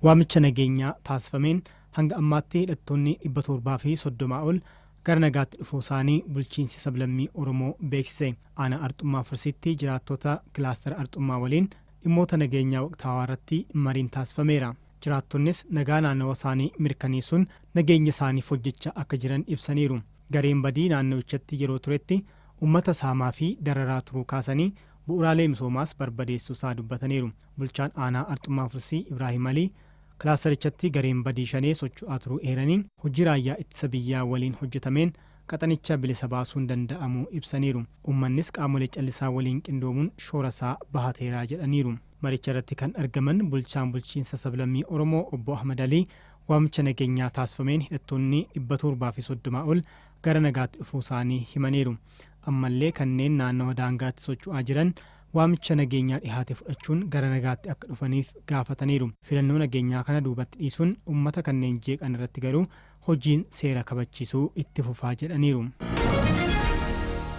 Waamicha nageenyaa taasifameen hanga ammaatti hidhattoonni 730 ol gara nagaatti dhufuu isaanii bulchiinsi sablammii Oromoo beeksise. Aanaa Arxummaa Firsiitti jiraattota kilaastara Arxummaa waliin dhimmoota nageenyaa waqtaawaa irratti mariin taasifameera. Jiraattonnis nagaa naannawaa isaanii mirkaneessuun nageenya isaaniif hojjechaa akka jiran ibsaniiru. Gareen badii naannawichatti yeroo turetti uummata saamaa fi dararaa turuu kaasanii bu'uuraalee misoomaas barbadeessuu isaa dubbataniiru. Bulchaan aanaa Arxummaa Firsii Ibraahim Alii kilaastarichatti gareen badii shanee socho'aa turuu eeraniin hojii raayyaa ittisa biyyaa waliin hojjetameen qaxanicha bilisa baasuun danda'amuu ibsaniiru. Uummannis qaamolee callisaa waliin qindoomuun shoora isaa bahateeraa jedhaniiru. Maricha irratti kan argaman bulchaan bulchiinsa sablammii Oromoo obbo Ahmad Alii waamicha nageenyaa taasifameen hidhattoonni 730 ol gara nagaatti dhufuu isaanii himaniiru. Ammallee kanneen naannawa daangaatti socho'aa jiran waamicha nageenyaa dhihaate fudhachuun gara nagaatti akka dhufaniif gaafataniiru. Filannoo nageenyaa kana duubatti dhiisuun uummata kanneen jeeqan irratti garuu hojiin seera kabachiisuu itti fufaa jedhaniiru.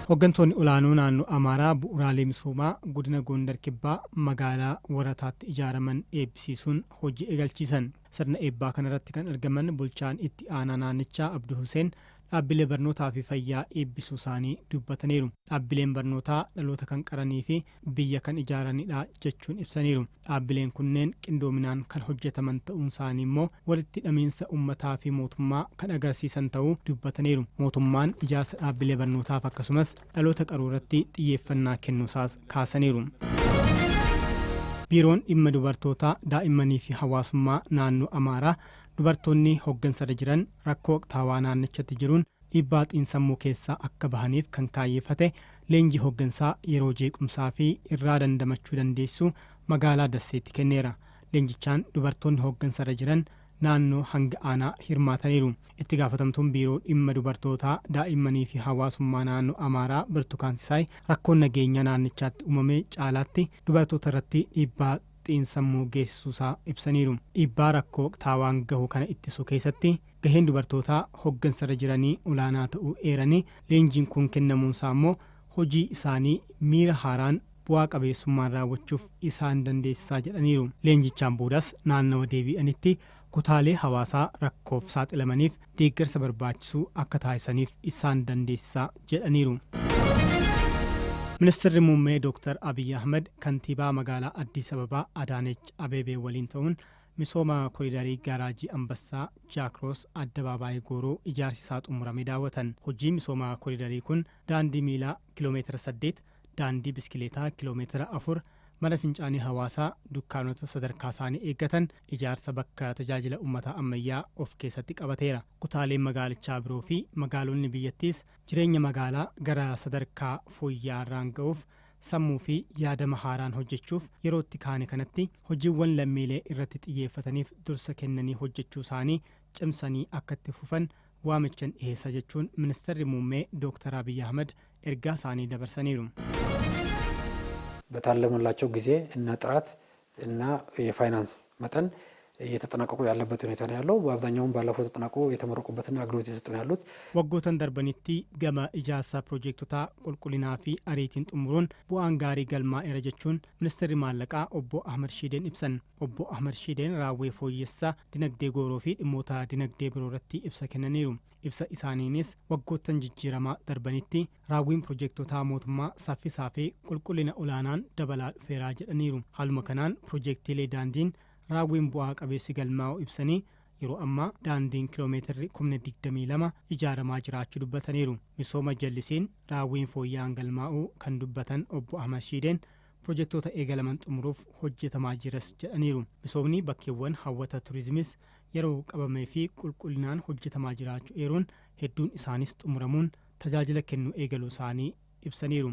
Hooggantoonni olaanoo naannoo Amaaraa bu'uuraalee misoomaa godina Gondar Kibbaa magaalaa Warataatti ijaaraman eebbisiisuun hojii eegalchiisan. Sirna eebbaa kanarratti kan argaman bulchaan itti aanaa naannichaa Abduu Huseen dhaabbilee barnootaa fi fayyaa eebbisuu isaanii dubbataniiru. Dhaabbileen barnootaa dhaloota kan qaranii fi biyya kan ijaaranidha jechuun ibsaniiru. Dhaabbileen kunneen qindoominaan kan hojjetaman ta'uun isaanii immoo walitti hidhamiinsa uummataa fi mootummaa kan agarsiisan ta'uu dubbataniiru. Mootummaan ijaarsa dhaabbilee barnootaaf akkasumas dhaloota qaruu irratti xiyyeeffannaa kennuusaas kaasaniiru. Biiroon dhimma dubartootaa daa'immanii fi hawaasummaa naannoo Amaaraa dubartoonni hooggansarra jiran rakkoo waqtaawaa naannichatti jiruun dhiibbaa xiinsammuu keessaa akka bahaniif kan kaayyeffate leenjii hooggansaa yeroo jeequmsaa fi irraa dandamachuu dandeessu magaalaa Dasseetti kenneera. Leenjichaan dubartoonni hooggansarra jiran naannoo hanga aanaa hirmaataniiru. Itti gaafatamtuun biiroo dhimma dubartootaa daa'immanii fi hawaasummaa naannoo Amaaraa Birtukaan Sisaay rakkoon nageenya naannichaatti uumame caalaatti dubartoota irratti dhiibbaa xiinsammuu geessisuusaa ibsaniiru. Dhiibbaa rakkoo waqtaawaan gahu kana ittisuu keessatti gaheen dubartootaa hooggansarra jiranii olaanaa ta'uu eeranii leenjiin kun kennamuunsaa immoo hojii isaanii miira haaraan bu'aa qabeessummaan raawwachuuf isaan dandeessisaa jedhaniiru. Leenjichaan boodas naannawa deebi'anitti kutaalee hawaasaa rakkoof saaxilamaniif deeggarsa barbaachisuu akka taasisaniif isaan dandeessisaa jedhaniiru. Ministeerri muummee Dr. Abiy Ahmed kantiibaa magaalaa Addis Ababaa Adaanech Abeebee waliin ta'uun misooma koriidarii gaaraajii Ambassaa Jaakroos Addabaabaayii Gooroo ijaarsi isaa xumurame daawwatan. Hojii misooma koriidarii kun daandii miilaa kiiloomeetira 8, daandii biskileetaa kiiloomeetira 4, mana fincaanii hawaasaa dukkaanota sadarkaa isaanii eeggatan ijaarsa bakka tajaajila uummataa ammayyaa of keessatti qabateera. Kutaaleen magaalichaa biroo fi magaalonni biyyattiis jireenya magaalaa gara sadarkaa fooyya'aarraan ga'uuf sammuu fi yaadama haaraan hojjechuuf yerootti kaane kanatti hojiiwwan lammiilee irratti xiyyeeffataniif dursa kennanii hojjechuu isaanii cimsanii akka itti fufan waamichan dhiheessa jechuun ministeerri muummee Dr. Abiy Ahmed ergaa isaanii dabarsaniiru. በታለመላቸው ጊዜ እና ጥራት እና የፋይናንስ መጠን እየተጠናቀቁ ያለበት ሁኔታ ነው ያለው። በአብዛኛው ባለፈው ተጠናቆ የተመረቁበትና አገልግሎት እየሰጡ ነው ያሉት። ወጎተን ደርበኒቲ ገማ ኢጃሳ ፕሮጀክቶታ ቁልቁሊና ፊ አሬቲን ጥሙሩን ቡአን ጋሪ ገልማ ኤረጀቹን ሚኒስትሪ ማለቃ ኦቦ አህመድ ሺዴን ኢብሰን ኦቦ አህመድ ሺዴን ራዌ ፎየሳ ዲነግዴ ጎሮ ፊ ሞታ ዲነግዴ ብሮረቲ ኢብሰ ከነኒሩ ibsa isaaniinis waggoottan jijjiiramaa darbanitti raawwiin piroojeektotaa mootummaa saffisaa fi qulqullina olaanaan dabalaa dhufeeraa jedhaniiru. Haaluma kanaan piroojeektiilee daandiin raawwiin bu'aa qabeessi galmaa'u ibsanii yeroo ammaa daandiin kiiloomeetirri 22 ijaaramaa jiraachuu dubbataniiru. Misooma jallisiin raawwiin fooyya'aan galmaa'uu kan dubbatan obbo Ahmad Shiideen piroojeektoota eegalaman xumuruuf hojjetamaa jiras jedhaniiru. Misoomni bakkeewwan hawwata turizimiis yeroo qabamee fi qulqullinaan hojjetamaa jiraachuu eeruun hedduun isaanis xumuramuun tajaajila kennuu eegaluu isaanii ibsaniiru.